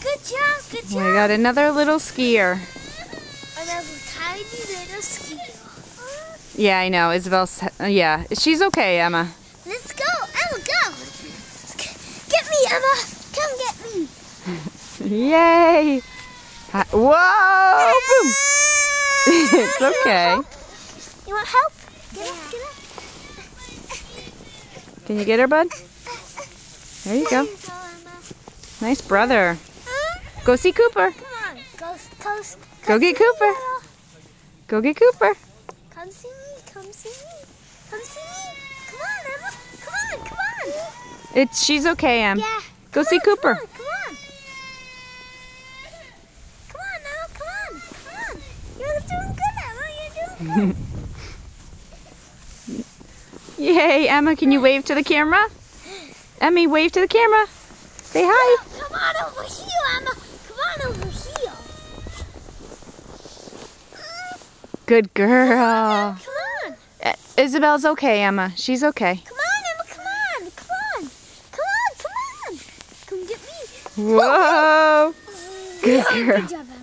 good job, good job. We got another little skier. Another tiny little skier. Yeah, I know. Isabel's, yeah. She's okay, Emma. Let's go, Emma, go. Get me, Emma. Come get me. Yay! Whoa! Boom! It's okay. You want help? Get up, get up. Can you get her, bud? There you go. There you go, Emma. Nice brother. Go see Cooper. Come on, Go get Cooper. Go get Cooper. Come see me, come see me, come see me. Come on, Emma. Come on. She's okay, Em. Yeah. Go see Cooper. Come on, Emma, come on. You're doing good, Emma. You're doing good. Yay, Emma, can you wave to the camera? Emmy, wave to the camera. Say hi. Come on over here, Emma. Come on over here. Good girl. Come on. Isabel's okay, Emma. She's okay. Come on, Emma. Come on. Come get me. Whoa. Good girl. Good job, Emma.